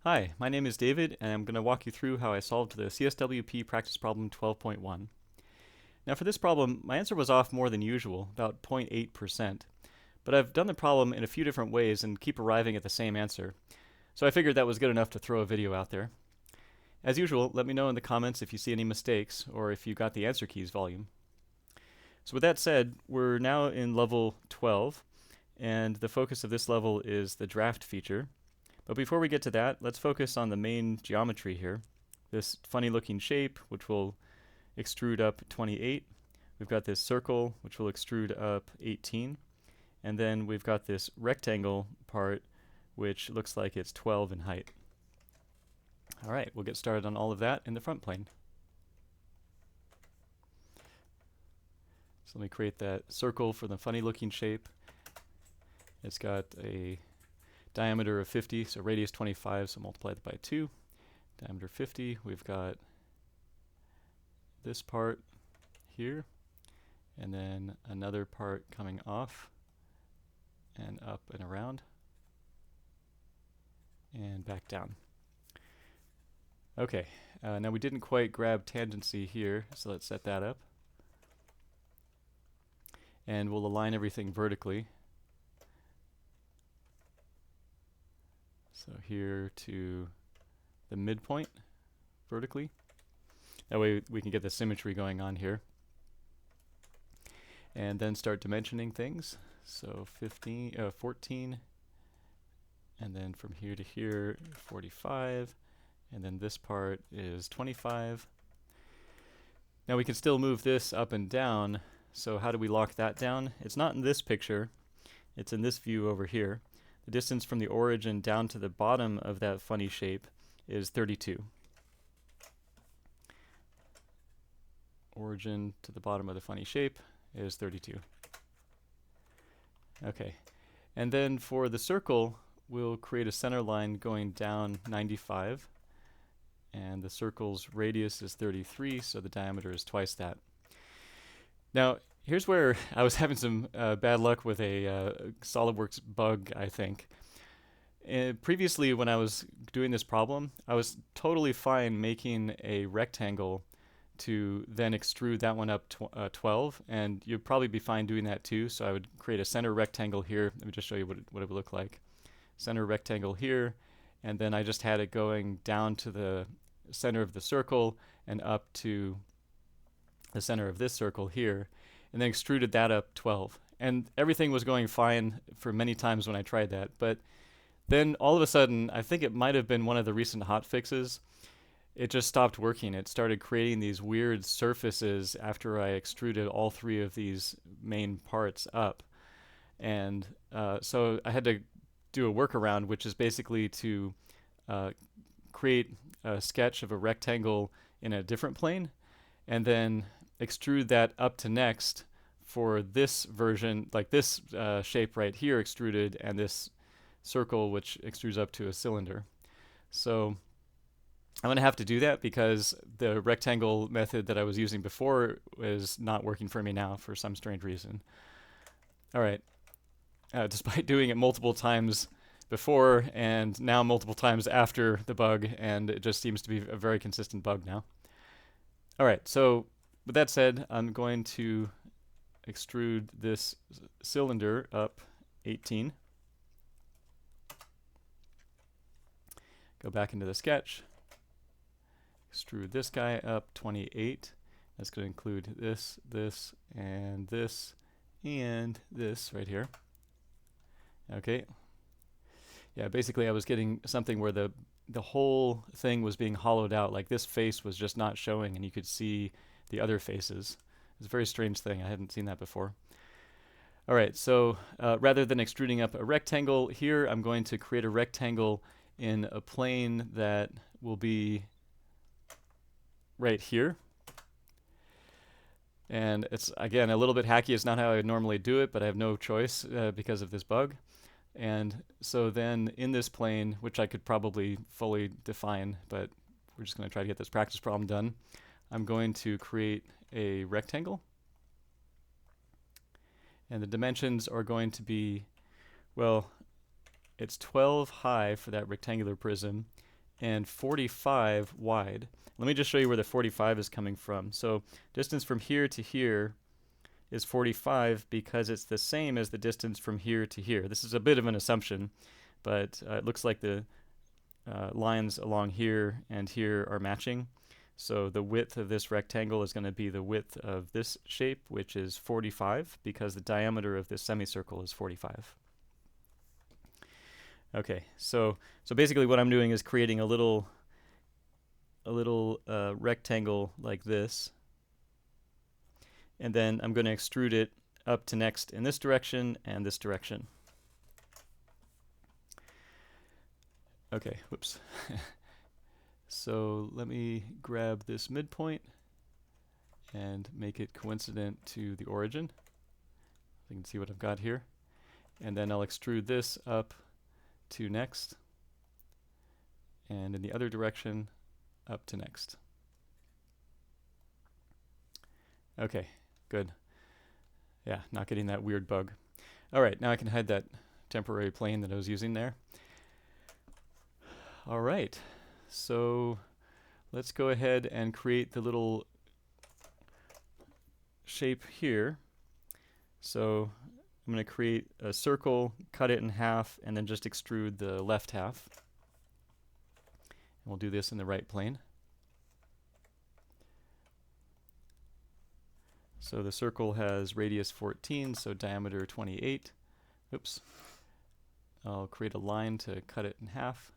Hi, my name is David, and I'm going to walk you through how I solved the CSWP practice problem 12.1. Now for this problem, my answer was off more than usual, about 0.8%, but I've done the problem in a few different ways and keep arriving at the same answer, so I figured that was good enough to throw a video out there. As usual, let me know in the comments if you see any mistakes or if you got the answer keys volume. So with that said, we're now in level 12, and the focus of this level is the draft feature. But before we get to that, let's focus on the main geometry here. This funny looking shape, which will extrude up 28. We've got this circle, which will extrude up 18. And then we've got this rectangle part, which looks like it's 12 in height. All right, we'll get started on all of that in the front plane. So let me create that circle for the funny looking shape. It's got a diameter of 50, so radius 25, so multiply that by 2. Diameter 50, we've got this part here, and then another part coming off, and up and around, and back down. Okay, now we didn't quite grab tangency here, so let's set that up. And we'll align everything vertically. So here to the midpoint vertically. That way we can get the symmetry going on here. And then start dimensioning things. So 14, and then from here to here, 45, and then this part is 25. Now we can still move this up and down, so how do we lock that down? It's not in this picture, it's in this view over here. The distance from the origin down to the bottom of that funny shape is 32. Origin to the bottom of the funny shape is 32. Okay, and then for the circle, we'll create a center line going down 95, and the circle's radius is 33, so the diameter is twice that. Now, here's where I was having some bad luck with a SolidWorks bug, I think. Previously, when I was doing this problem, I was totally fine making a rectangle to then extrude that one up 12, and you'd probably be fine doing that too. So I would create a center rectangle here. Let me just show you what it would look like. Center rectangle here, and then I just had it going down to the center of the circle and up to the center of this circle here, and then extruded that up 12. And everything was going fine for many times when I tried that, but then all of a sudden, I think it might have been one of the recent hot fixes, it just stopped working. It started creating these weird surfaces after I extruded all three of these main parts up. And so I had to do a workaround, which is basically to create a sketch of a rectangle in a different plane, and then extrude that up to next for this version, like this shape right here extruded, and this circle which extrudes up to a cylinder. So I'm going to have to do that because the rectangle method that I was using before is not working for me now for some strange reason. All right. Despite doing it multiple times before and now multiple times after the bug, and it just seems to be a very consistent bug now. All right, so with that said, I'm going to extrude this cylinder up 18. Go back into the sketch. Extrude this guy up 28. That's going to include this, this, and this, and this right here. Okay. Yeah, basically I was getting something where the whole thing was being hollowed out, like this face was just not showing and you could see the other faces. It's a very strange thing. I hadn't seen that before. All right, so rather than extruding up a rectangle here, I'm going to create a rectangle in a plane that will be right here. And it's, again, a little bit hacky. It's not how I would normally do it, but I have no choice because of this bug. And so then in this plane, which I could probably fully define, but we're just going to try to get this practice problem done, I'm going to create a rectangle. And the dimensions are going to be, well, it's 12 high for that rectangular prism, and 45 wide. Let me just show you where the 45 is coming from. So distance from here to here is 45 because it's the same as the distance from here to here. This is a bit of an assumption, but it looks like the lines along here and here are matching. So the width of this rectangle is going to be the width of this shape, which is 45, because the diameter of this semicircle is 45. Okay, so basically what I'm doing is creating a little rectangle like this, and then I'm going to extrude it up to next in this direction and this direction. Okay, whoops. So let me grab this midpoint and make it coincident to the origin. You can see what I've got here. And then I'll extrude this up to next, and in the other direction up to next. Okay, good. Yeah, not getting that weird bug. All right, now I can hide that temporary plane that I was using there. All right, so let's go ahead and create the little shape here. So I'm going to create a circle, cut it in half, and then just extrude the left half. And we'll do this in the right plane. So the circle has radius 14, so diameter 28. Oops. I'll create a line to cut it in half,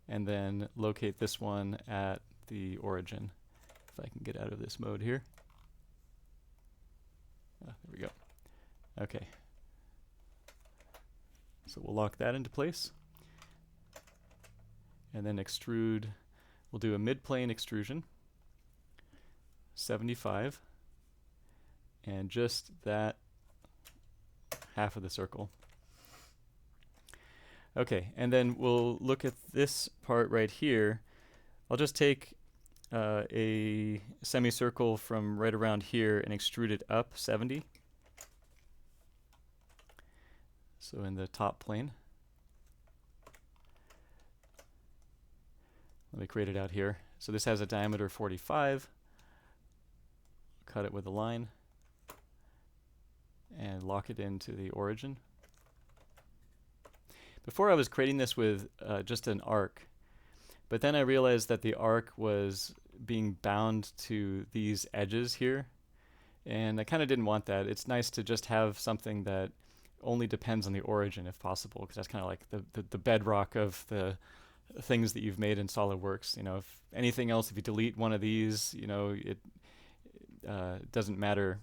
and then locate this one at the origin. If I can get out of this mode here. There we go. Okay. So we'll lock that into place. And then extrude. We'll do a mid-plane extrusion. 75. And just that half of the circle. Okay, and then we'll look at this part right here. I'll just take a semicircle from right around here and extrude it up 70. So in the top plane. Let me create it out here. So this has a diameter 45. Cut it with a line and lock it into the origin. Before I was creating this with just an arc, but then I realized that the arc was being bound to these edges here, and I kind of didn't want that. It's nice to just have something that only depends on the origin if possible, because that's kind of like the bedrock of the things that you've made in SolidWorks. You know, if anything else, if you delete one of these, you know, it doesn't matter,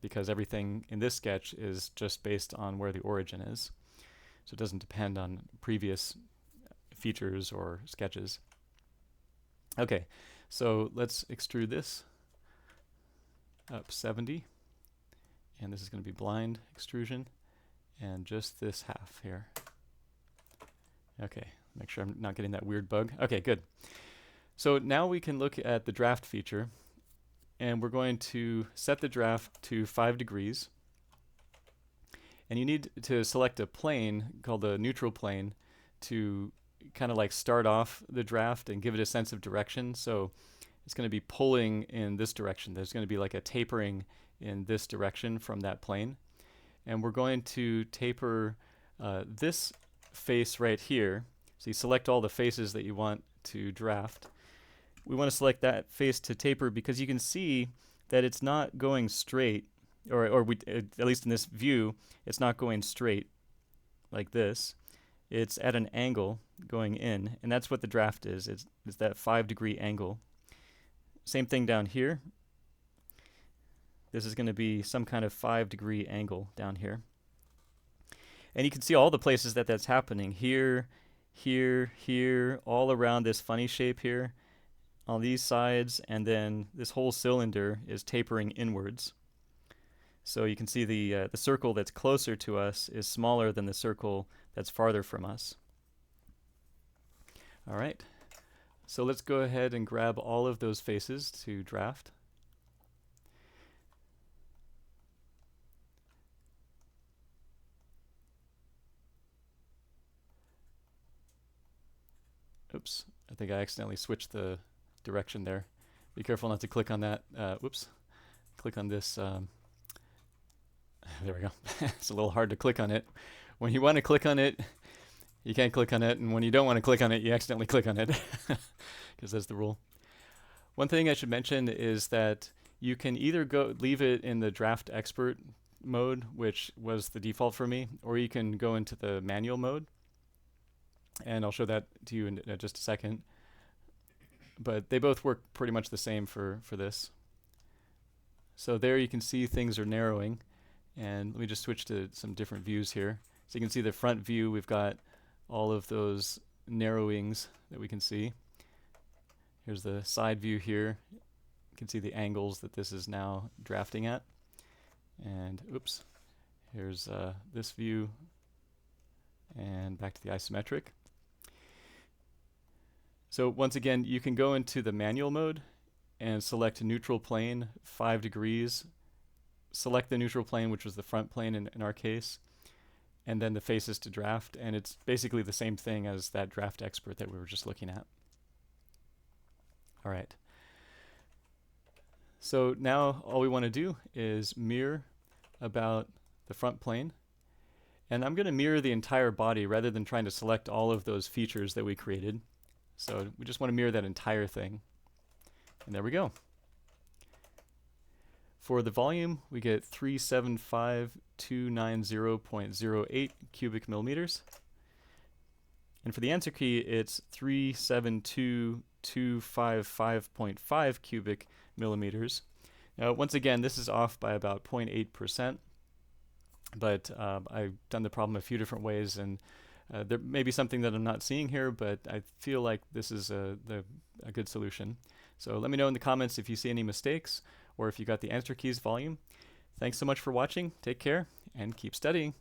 because everything in this sketch is just based on where the origin is. So it doesn't depend on previous features or sketches. Okay, so let's extrude this up 70. And this is going to be blind extrusion. And just this half here. Okay, make sure I'm not getting that weird bug. Okay, good. So now we can look at the draft feature. And we're going to set the draft to 5 degrees. And you need to select a plane called the neutral plane to kind of like start off the draft and give it a sense of direction. So it's going to be pulling in this direction. There's going to be like a tapering in this direction from that plane. And we're going to taper this face right here. So you select all the faces that you want to draft. We want to select that face to taper because you can see that it's not going straight, or at least in this view, it's not going straight like this. It's at an angle going in, and that's what the draft is. It's that 5-degree angle. Same thing down here. This is going to be some kind of 5-degree angle down here. And you can see all the places that that's happening. Here, here, here, all around this funny shape here, on these sides, and then this whole cylinder is tapering inwards. So you can see the circle that's closer to us is smaller than the circle that's farther from us. All right, so let's go ahead and grab all of those faces to draft. Oops, I think I accidentally switched the direction there. Be careful not to click on that. Whoops. Click on this. There we go. It's a little hard to click on it. When you want to click on it, you can't click on it, and when you don't want to click on it, you accidentally click on it, because that's the rule. One thing I should mention is that you can either leave it in the draft expert mode, which was the default for me, or you can go into the manual mode, and I'll show that to you in just a second. But they both work pretty much the same for this. So there you can see things are narrowing, and let me just switch to some different views here. So you can see the front view, we've got all of those narrowings that we can see. Here's the side view here. You can see the angles that this is now drafting at. And oops, here's this view, and back to the isometric. So once again, you can go into the manual mode and select neutral plane, 5 degrees. Select the neutral plane, which was the front plane in our case, and then the faces to draft, and it's basically the same thing as that draft expert that we were just looking at. All right. So now all we want to do is mirror about the front plane, and I'm going to mirror the entire body rather than trying to select all of those features that we created. So we just want to mirror that entire thing, and there we go. For the volume, we get 375,290.08 cubic millimeters. And for the answer key, it's 372,255.5 cubic millimeters. Now, once again, this is off by about 0.8%, but I've done the problem a few different ways, and there may be something that I'm not seeing here, but I feel like this is a good solution. So let me know in the comments if you see any mistakes, or if you got the answer keys volume. Thanks so much for watching. Take care, and keep studying.